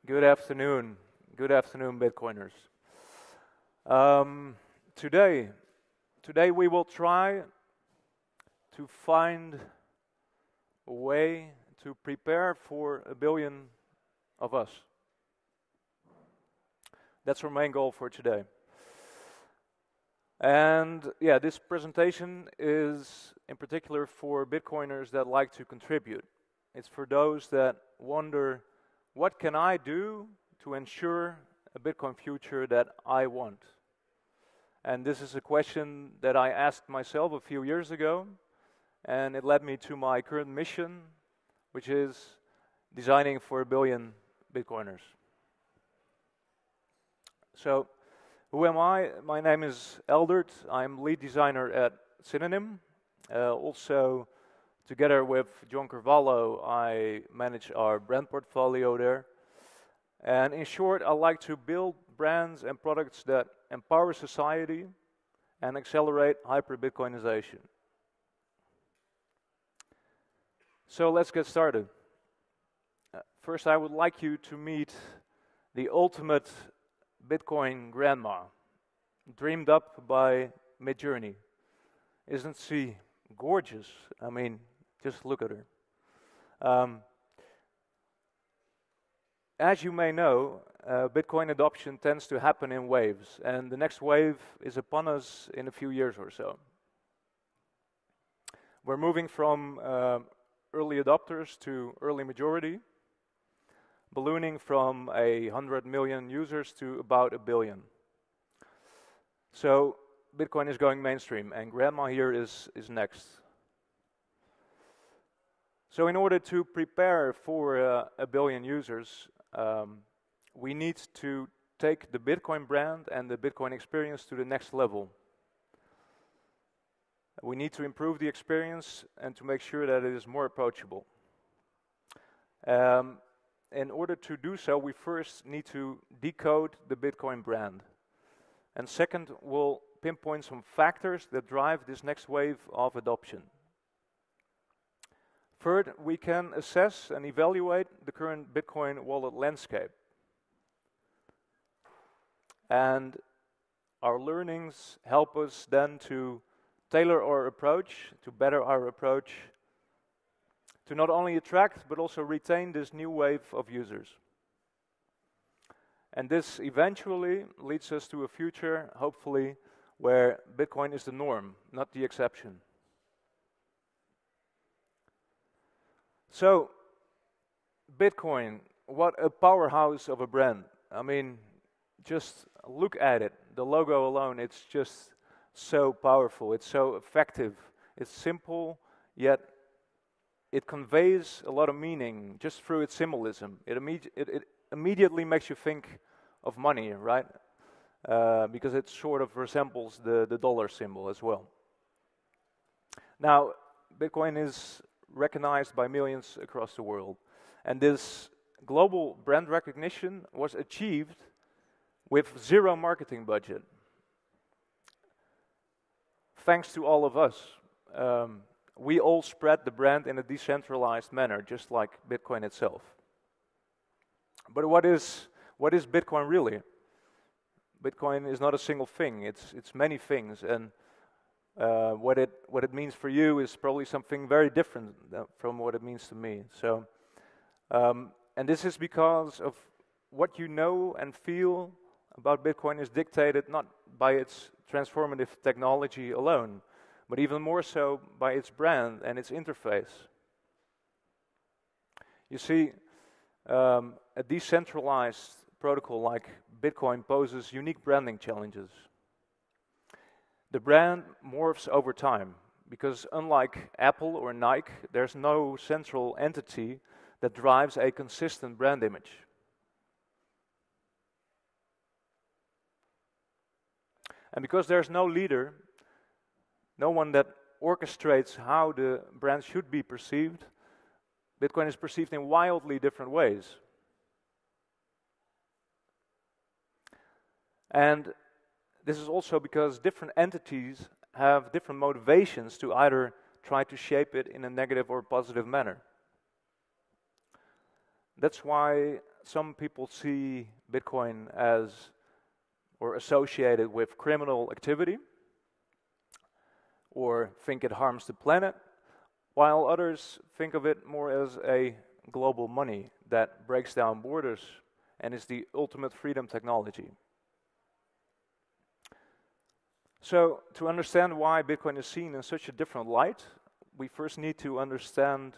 Good afternoon. Good afternoon, Bitcoiners. Um, today, today we will try to find a way to prepare for 1 billion of us. That's our main goal for today. And yeah, this presentation is in particular for Bitcoiners that like to contribute. It's for those that wonder, what can I do to ensure a Bitcoin future that I want? And this is a question that I asked myself a few years ago, and it led me to my current mission, which is designing for 1 billion Bitcoiners. So, who am I? My name is Aldert. I'm lead designer at Synonym. Also, together with John Carvalho, I manage our brand portfolio there. And in short, I like to build brands and products that empower society and accelerate hyper-Bitcoinization. So let's get started. First, I would like you to meet the ultimate Bitcoin grandma, dreamed up by Midjourney. Isn't she gorgeous? I mean, just look at her. As you may know, Bitcoin adoption tends to happen in waves, and the next wave is upon us in a few years or so. We're moving from early adopters to early majority, ballooning from 100 million users to about 1 billion. So Bitcoin is going mainstream, and grandma here is next. So in order to prepare for 1 billion users, we need to take the Bitcoin brand and the Bitcoin experience to the next level. We need to improve the experience and to make sure that it is more approachable. In order to do so, we first need to decode the Bitcoin brand. And second, we'll pinpoint some factors that drive this next wave of adoption. Third, we can assess and evaluate the current Bitcoin wallet landscape. And our learnings help us then to tailor our approach, to better our approach, to not only attract but also retain this new wave of users. And this eventually leads us to a future, hopefully, where Bitcoin is the norm, not the exception. So, Bitcoin, what a powerhouse of a brand. I mean, just look at it. The logo alone, it's just so powerful. It's so effective. It's simple, yet it conveys a lot of meaning just through its symbolism. It immediately makes you think of money, right? Because it sort of resembles the dollar symbol as well. Now, Bitcoin is recognized by millions across the world. And this global brand recognition was achieved with zero marketing budget. Thanks to all of us. We all spread the brand in a decentralized manner, just like Bitcoin itself. But what is Bitcoin really? Bitcoin is not a single thing, it's many things, and what it means for you is probably something very different from what it means to me. So, and this is because of what you know and feel about Bitcoin is dictated not by its transformative technology alone, but even more so by its brand and its interface. You see, a decentralized protocol like Bitcoin poses unique branding challenges. The brand morphs over time, because unlike Apple or Nike, there's no central entity that drives a consistent brand image. And because there's no leader, no one that orchestrates how the brand should be perceived, Bitcoin is perceived in wildly different ways. And this is also because different entities have different motivations to either try to shape it in a negative or positive manner. That's why some people see Bitcoin as or associated with criminal activity, or think it harms the planet, while others think of it more as a global money that breaks down borders and is the ultimate freedom technology. So, to understand why Bitcoin is seen in such a different light, we first need to understand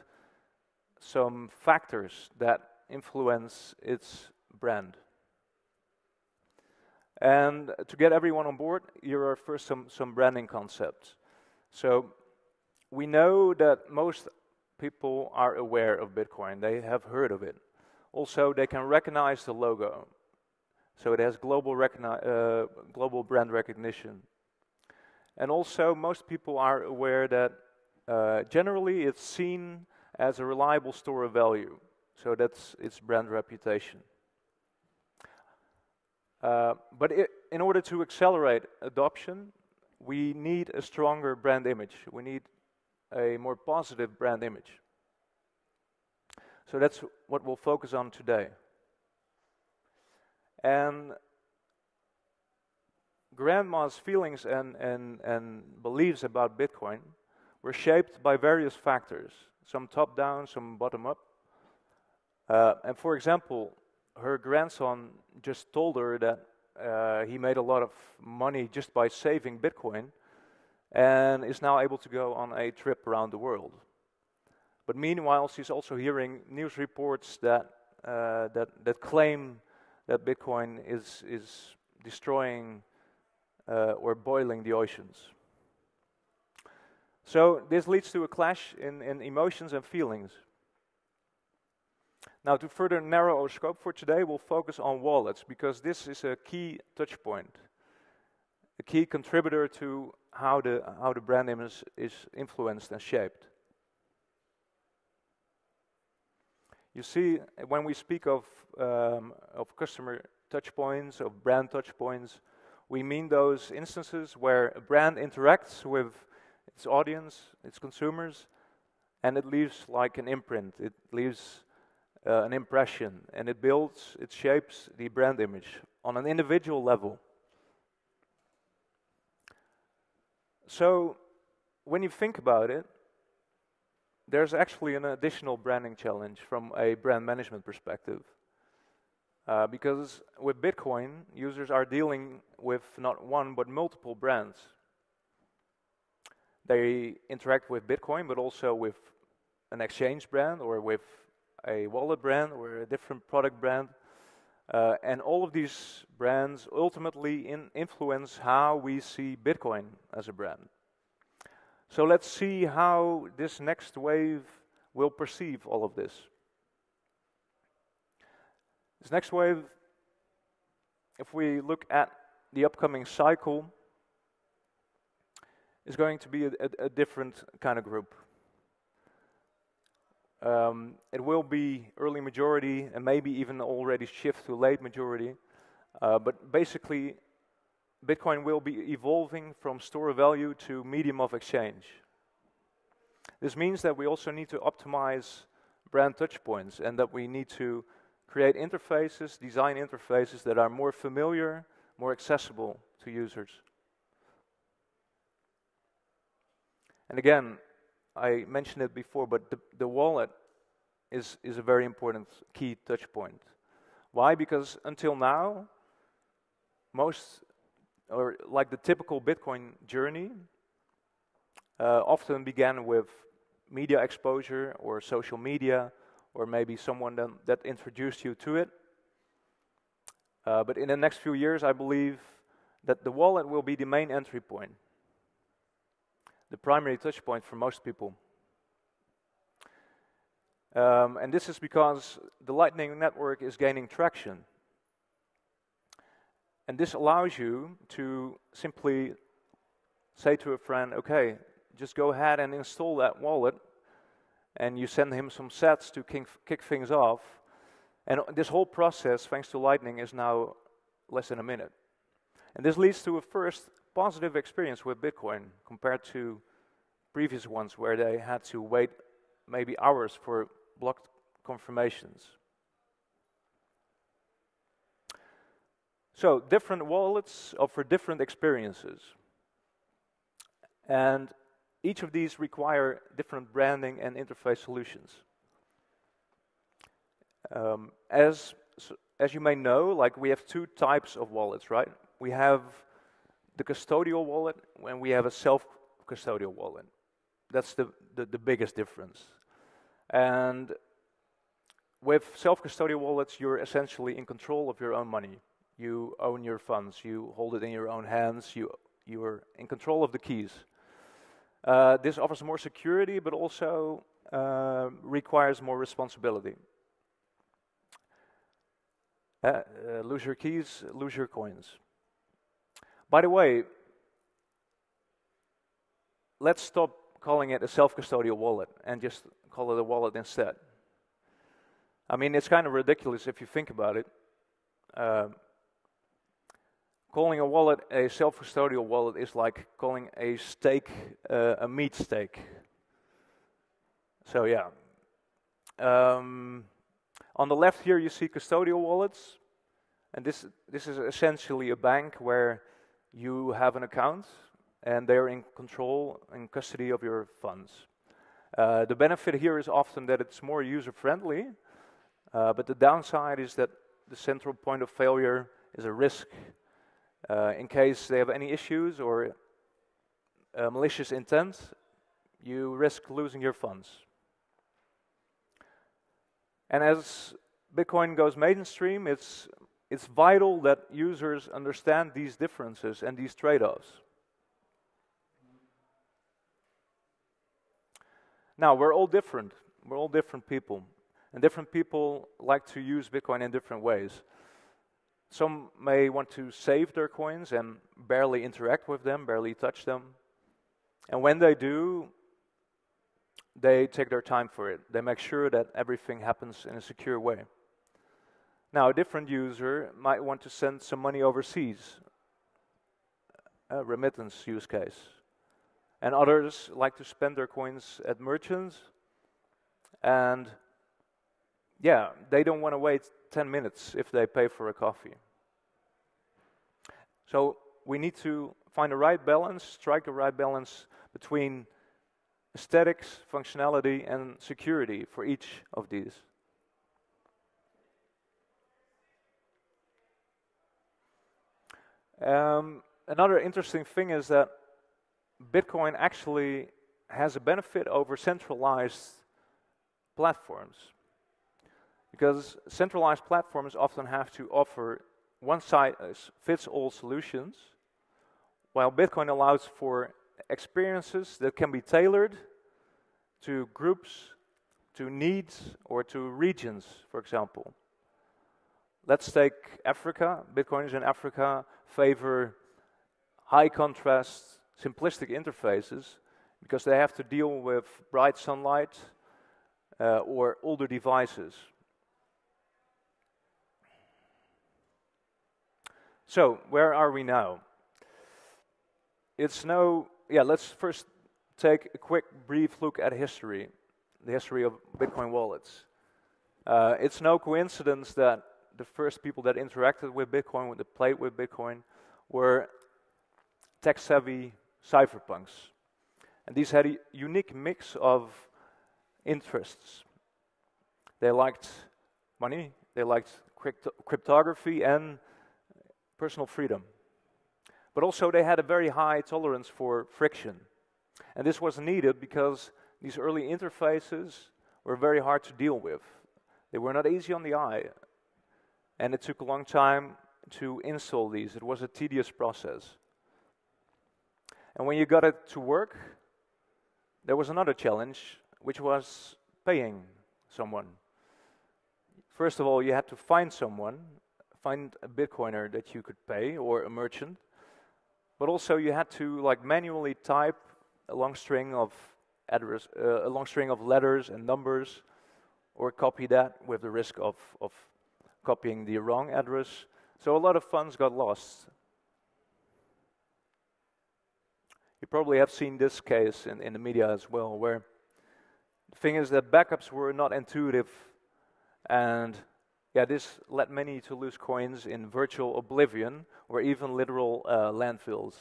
some factors that influence its brand. And to get everyone on board, here are first some branding concepts. So, we know that most people are aware of Bitcoin. They have heard of it. Also, they can recognize the logo. So it has global brand recognition. And also, most people are aware that generally it's seen as a reliable store of value. So that's its brand reputation. But in order to accelerate adoption, we need a stronger brand image. We need a more positive brand image. So that's what we'll focus on today. And Grandma's feelings and beliefs about Bitcoin were shaped by various factors, some top-down, some bottom-up. And for example, her grandson just told her that he made a lot of money just by saving Bitcoin and is now able to go on a trip around the world. But meanwhile, she's also hearing news reports that claim that Bitcoin is destroying or boiling the oceans. So this leads to a clash in emotions and feelings. Now, to further narrow our scope for today, we'll focus on wallets, because this is a key touch point, a key contributor to how the brand image is influenced and shaped. You see, when we speak of customer touch points, of brand touch points, we mean those instances where a brand interacts with its audience, its consumers, and it leaves like an imprint. It leaves an impression, and it builds, it shapes the brand image on an individual level. So, when you think about it, there's actually an additional branding challenge from a brand management perspective. Because with Bitcoin, users are dealing with not one but multiple brands. They interact with Bitcoin, but also with an exchange brand, or with a wallet brand, or a different product brand. And all of these brands ultimately influence how we see Bitcoin as a brand. So let's see how this next wave will perceive all of this. This next wave, if we look at the upcoming cycle, is going to be a different kind of group. It will be early majority and maybe even already shift to late majority. But basically, Bitcoin will be evolving from store of value to medium of exchange. This means that we also need to optimize brand touchpoints, and that we need to create interfaces, design interfaces that are more familiar, more accessible to users. And again, I mentioned it before, but the wallet is a very important key touch point. Why? Because until now, like the typical Bitcoin journey, often began with media exposure or social media, or maybe someone that introduced you to it. But in the next few years, I believe that the wallet will be the main entry point, the primary touch point for most people. And this is because the Lightning Network is gaining traction. And this allows you to simply say to a friend, okay, just go ahead and install that wallet, and you send him some sats to kick things off. And this whole process, thanks to Lightning, is now less than a minute. And this leads to a first positive experience with Bitcoin compared to previous ones where they had to wait maybe hours for blocked confirmations. So different wallets offer different experiences. And each of these require different branding and interface solutions. As you may know, like we have two types of wallets, right? We have the custodial wallet and we have a self-custodial wallet. That's the biggest difference. And with self-custodial wallets, you're essentially in control of your own money. You own your funds, you hold it in your own hands, you're in control of the keys. This offers more security, but also requires more responsibility. Lose your keys, lose your coins. By the way, let's stop calling it a self-custodial wallet and just call it a wallet instead. I mean, it's kind of ridiculous if you think about it. Calling a wallet a self-custodial wallet is like calling a steak a meat steak. So yeah. On the left here you see custodial wallets, and this is essentially a bank where you have an account and they're in control and custody of your funds. The benefit here is often that it's more user-friendly, but the downside is that the central point of failure is a risk. In case they have any issues or malicious intent, you risk losing your funds. And as Bitcoin goes mainstream, it's vital that users understand these differences and these trade-offs. Now, we're all different. We're all different people. And different people like to use Bitcoin in different ways. Some may want to save their coins and barely interact with them, barely touch them. And when they do, they take their time for it. They make sure that everything happens in a secure way. Now, a different user might want to send some money overseas, a remittance use case. And others like to spend their coins at merchants. And yeah, they don't want to wait 10 minutes if they pay for a coffee. So we need to find the right balance, strike the right balance between aesthetics, functionality, and security for each of these. Another interesting thing is that Bitcoin actually has a benefit over centralized platforms. Because centralized platforms often have to offer one-size-fits-all solutions, while Bitcoin allows for experiences that can be tailored to groups, to needs, or to regions, for example. Let's take Africa. Bitcoiners in Africa favor high-contrast, simplistic interfaces because they have to deal with bright sunlight or older devices. So, where are we now? Let's first take a quick, brief look at history, the history of Bitcoin wallets. It's no coincidence that the first people that interacted with Bitcoin, that played with Bitcoin, were tech-savvy cypherpunks. And these had a unique mix of interests. They liked money, they liked cryptography, and personal freedom. But also they had a very high tolerance for friction. And this was needed because these early interfaces were very hard to deal with. They were not easy on the eye. And it took a long time to install these. It was a tedious process. And when you got it to work, there was another challenge, which was paying someone. First of all, you had to find a Bitcoiner that you could pay, or a merchant. But also you had to manually type a long string of letters and numbers, or copy that with the risk of copying the wrong address. So a lot of funds got lost. You probably have seen this case in the media as well, where the thing is that backups were not intuitive, and Yeah, this led many to lose coins in virtual oblivion or even literal landfills.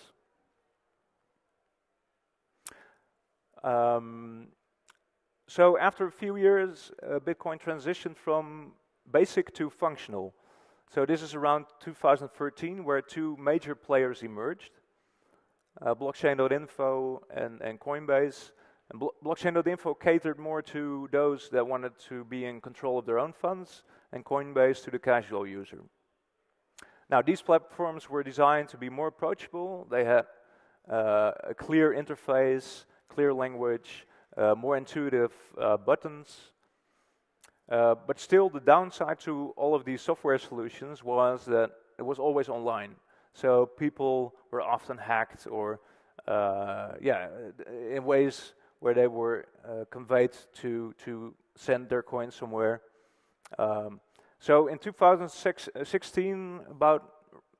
So after a few years, Bitcoin transitioned from basic to functional. So this is around 2013 where two major players emerged, blockchain.info and Coinbase. And blockchain.info catered more to those that wanted to be in control of their own funds, and Coinbase to the casual user. Now, these platforms were designed to be more approachable. They had a clear interface, clear language, more intuitive buttons. But still, the downside to all of these software solutions was that it was always online. So people were often hacked or, in ways where they were conveyed to send their coins somewhere. So in 2016, about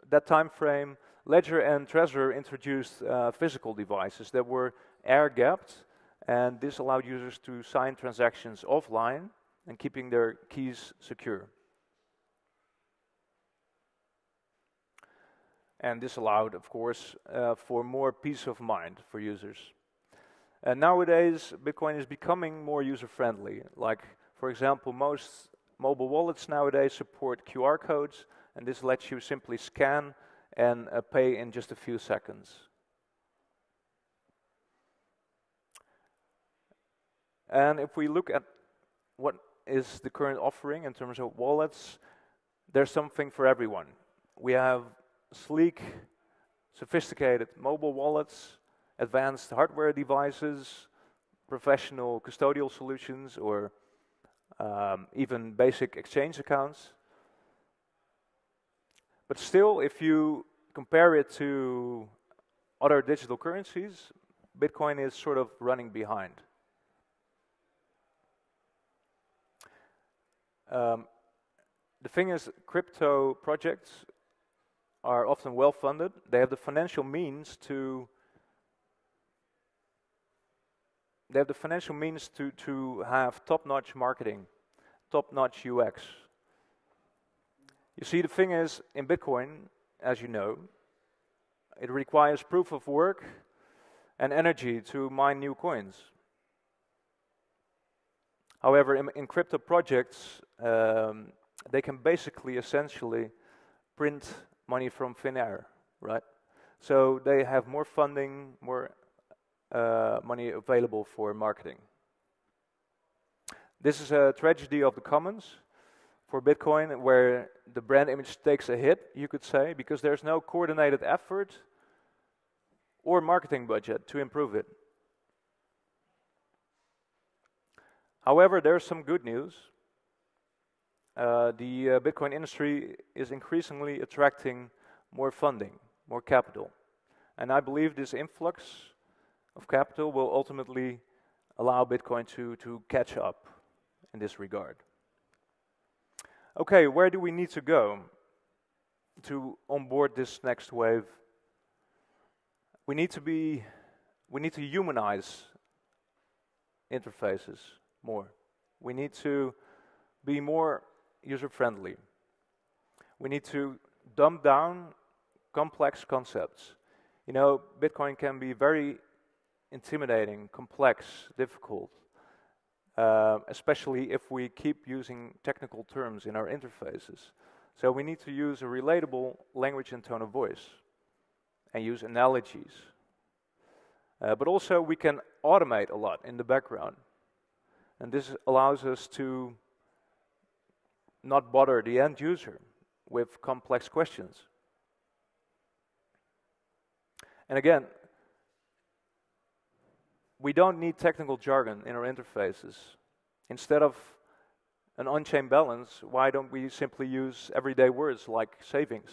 that time frame, Ledger and Trezor introduced physical devices that were air-gapped, and this allowed users to sign transactions offline and keeping their keys secure. And this allowed, of course, for more peace of mind for users. And nowadays, Bitcoin is becoming more user-friendly. Like, for example, most mobile wallets nowadays support QR codes, and this lets you simply scan and pay in just a few seconds. And if we look at what is the current offering in terms of wallets, there's something for everyone. We have sleek, sophisticated mobile wallets, advanced hardware devices, professional custodial solutions, or even basic exchange accounts. But still, if you compare it to other digital currencies, Bitcoin is sort of running behind. The thing is, crypto projects are often well-funded. They have the financial means to have top-notch marketing, top-notch UX. You see, the thing is, in Bitcoin, as you know, it requires proof of work and energy to mine new coins. However, in crypto projects, they can basically, essentially, print money from thin air, right? So they have more funding, more money available for marketing. This is a tragedy of the commons for Bitcoin, where the brand image takes a hit, you could say, because there's no coordinated effort or marketing budget to improve it. However, there's some good news. The Bitcoin industry is increasingly attracting more funding, more capital. And I believe this influx of capital will ultimately allow Bitcoin to catch up in this regard. Okay, where do we need to go to onboard this next wave? We need to humanize interfaces more. We need to be more user-friendly. We need to dumb down complex concepts. You know, Bitcoin can be very intimidating, complex, difficult, especially if we keep using technical terms in our interfaces. So we need to use a relatable language and tone of voice and use analogies. But also we can automate a lot in the background. And this allows us to not bother the end user with complex questions. And again, we don't need technical jargon in our interfaces. Instead of an on-chain balance, why don't we simply use everyday words like savings?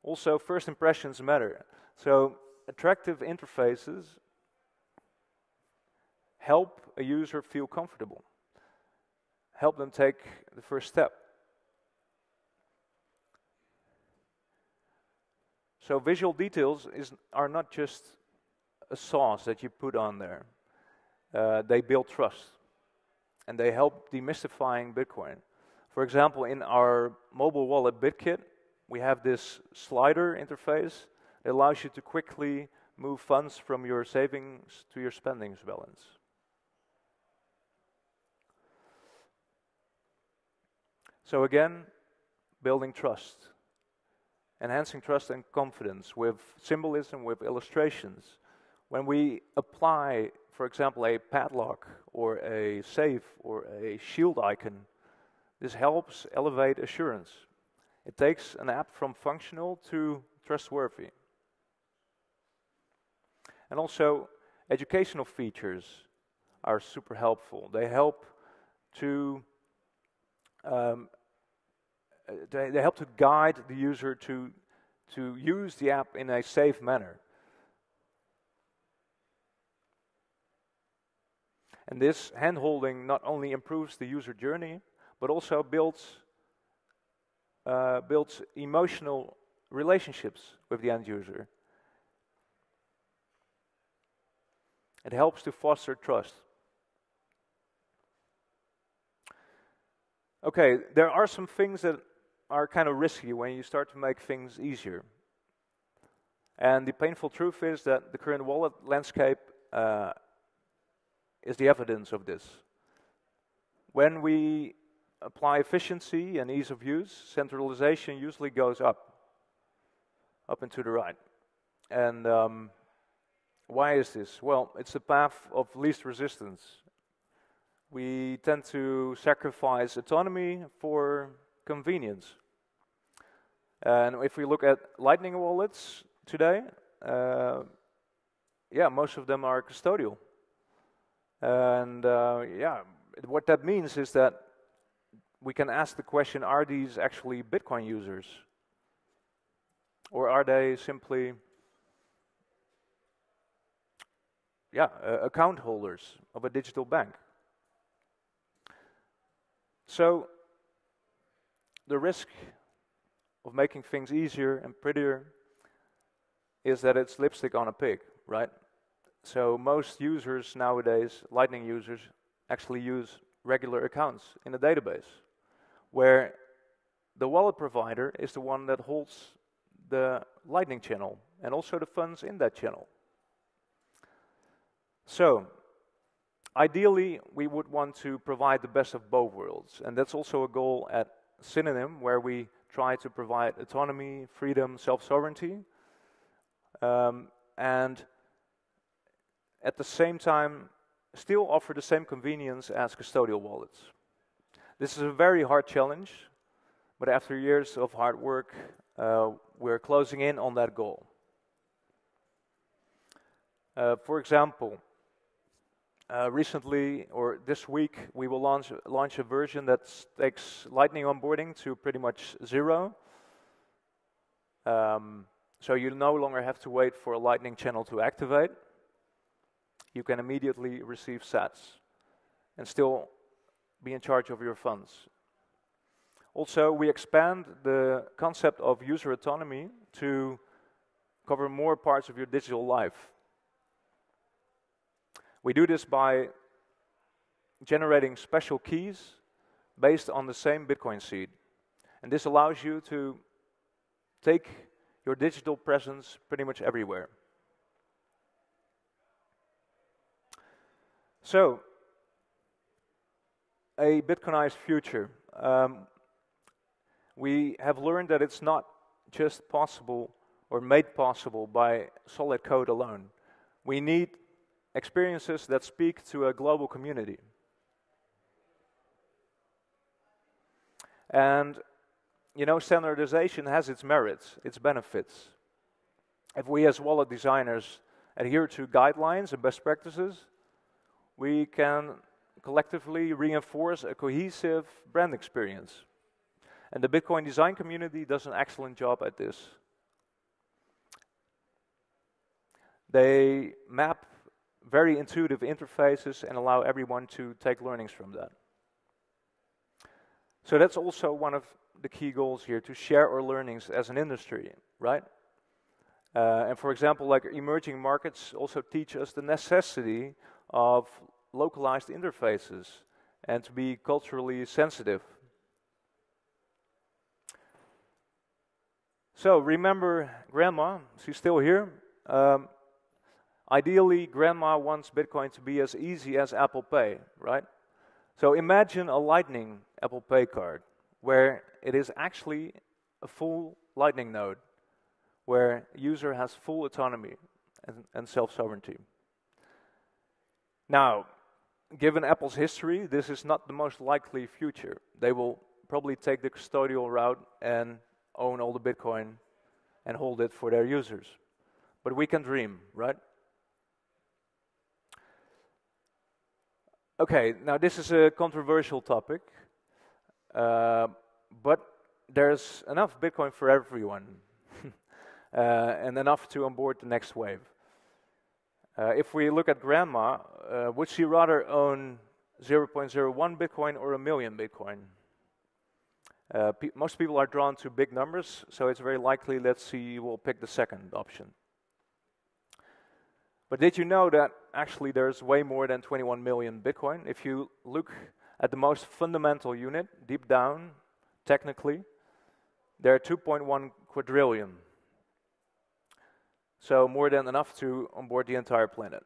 Also, first impressions matter. So, attractive interfaces help a user feel comfortable, help them take the first step. So visual details are not just a sauce that you put on there. They build trust. and they help demystifying Bitcoin. For example, in our mobile wallet BitKit, we have this slider interface that allows you to quickly move funds from your savings to your spendings balance. So again, building trust, enhancing trust and confidence with symbolism, with illustrations. When we apply, for example, a padlock or a safe or a shield icon, this helps elevate assurance. It takes an app from functional to trustworthy. And also, educational features are super helpful. They help to they help to guide the user to use the app in a safe manner. And this hand-holding not only improves the user journey, but also builds emotional relationships with the end user. It helps to foster trust. Okay, there are some things that are kind of risky when you start to make things easier. And the painful truth is that the current wallet landscape is the evidence of this. When we apply efficiency and ease of use, centralization usually goes up and to the right. And why is this? Well, it's the path of least resistance. We tend to sacrifice autonomy for convenience. And if we look at Lightning wallets today, most of them are custodial. And what that means is that we can ask the question, are these actually Bitcoin users? Or are they simply account holders of a digital bank? So the risk of making things easier and prettier is that it's lipstick on a pig, right? So most users nowadays, Lightning users, actually use regular accounts in a database, where the wallet provider is the one that holds the Lightning channel and also the funds in that channel. So ideally, we would want to provide the best of both worlds, and that's also a goal at Synonym, where we try to provide autonomy, freedom, self-sovereignty, and at the same time still offer the same convenience as custodial wallets. This is a very hard challenge, but after years of hard work, we're closing in on that goal. For example, recently, or this week, we will launch a version that takes Lightning onboarding to pretty much zero. So you no longer have to wait for a Lightning channel to activate. You can immediately receive sats and still be in charge of your funds. Also, we expand the concept of user autonomy to cover more parts of your digital life. We do this by generating special keys based on the same Bitcoin seed. And this allows you to take your digital presence pretty much everywhere. So, a Bitcoinized future. We have learned that it's not just possible or made possible by solid code alone. We need experiences that speak to a global community. And, you know, standardization has its merits, its benefits. If we as wallet designers adhere to guidelines and best practices, we can collectively reinforce a cohesive brand experience. And the Bitcoin design community does an excellent job at this. They map very intuitive interfaces and allow everyone to take learnings from that. So that's also one of the key goals here, to share our learnings as an industry, right? And for example, like emerging markets also teach us the necessity of localized interfaces and to be culturally sensitive. So remember Grandma, she's still here. Ideally, Grandma wants Bitcoin to be as easy as Apple Pay, right? So imagine a Lightning Apple Pay card, where it is actually a full Lightning node, where user has full autonomy and self-sovereignty. Now, given Apple's history, this is not the most likely future. They will probably take the custodial route and own all the Bitcoin and hold it for their users. But we can dream, right? Okay, now this is a controversial topic, but there's enough Bitcoin for everyone, and enough to onboard the next wave. If we look at Grandma, would she rather own 0.01 Bitcoin or 1 million Bitcoin? Most people are drawn to big numbers, so it's very likely that she will pick the second option. But did you know that actually there's way more than 21 million Bitcoin? If you look at the most fundamental unit, deep down, technically, there are 2.1 quadrillion. So more than enough to onboard the entire planet.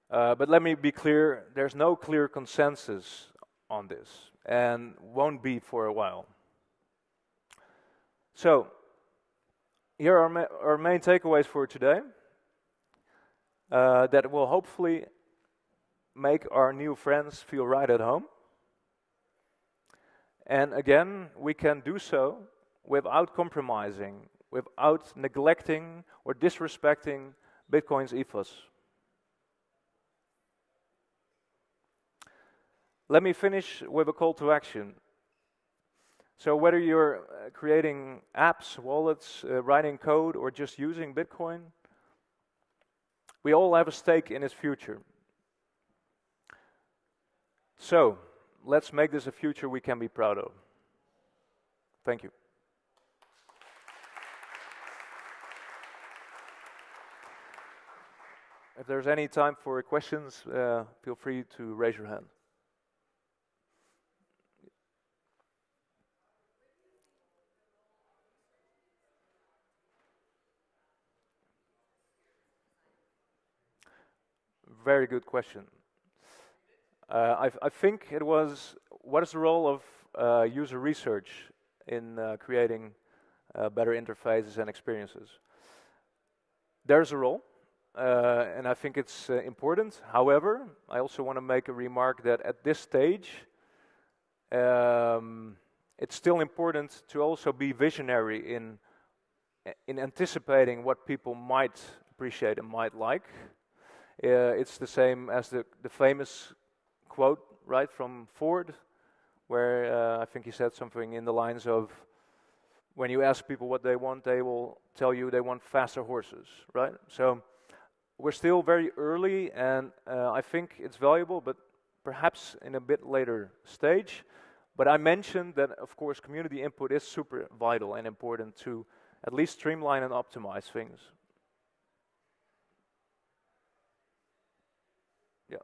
But let me be clear, there's no clear consensus on this, and won't be for a while. So, here are our main takeaways for today, that will hopefully make our new friends feel right at home. And again, we can do so without compromising, without neglecting or disrespecting Bitcoin's ethos. Let me finish with a call to action. So whether you're creating apps, wallets, writing code, or just using Bitcoin, we all have a stake in its future. So let's make this a future we can be proud of. Thank you. If there's any time for questions, feel free to raise your hand. Very good question. I think it was, what is the role of user research in creating better interfaces and experiences? There's a role, and I think it's important. However, I also want to make a remark that at this stage, it's still important to also be visionary in anticipating what people might appreciate and might like. It's the same as the famous quote, right, from Ford, where I think he said something in the lines of, when you ask people what they want, they will tell you they want faster horses, right? So we're still very early, and I think it's valuable, but perhaps in a bit later stage. But I mentioned that, of course, community input is super vital and important to at least streamline and optimize things. Yeah.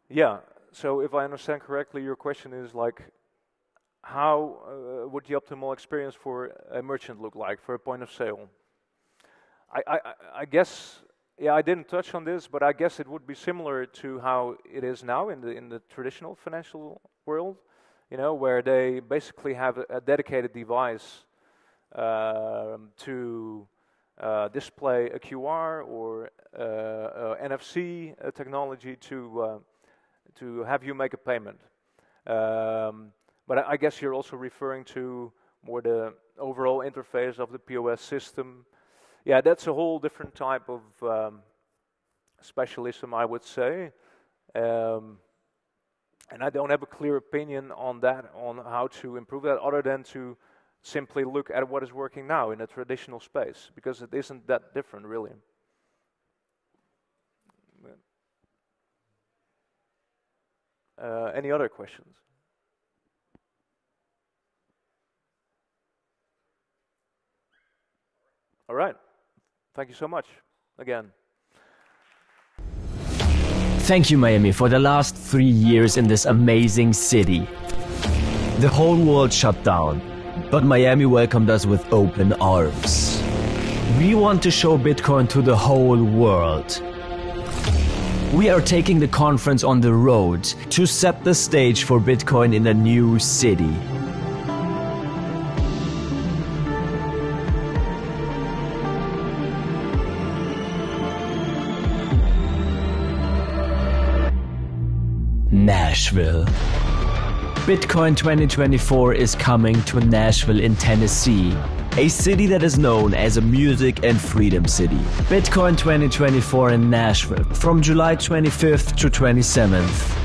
Yeah, so if I understand correctly, your question is like, how would the optimal experience for a merchant look like, for a point of sale? I guess, yeah, I didn't touch on this, but I guess it would be similar to how it is now in the traditional financial world, you know, where they basically have a dedicated device to display a QR or NFC technology to have you make a payment. But I guess you're also referring to more the overall interface of the POS system. Yeah, that's a whole different type of specialism, I would say. And I don't have a clear opinion on that, on how to improve that, other than to simply look at what is working now in a traditional space, because it isn't that different, really. Any other questions? All right. Thank you so much again. Thank you, Miami, for the last 3 years in this amazing city. The whole world shut down, but Miami welcomed us with open arms. We want to show Bitcoin to the whole world. We are taking the conference on the road to set the stage for Bitcoin in a new city. Nashville. Bitcoin 2024 is coming to Nashville in Tennessee, a city that is known as a music and freedom city. Bitcoin 2024 in Nashville from July 25th to 27th.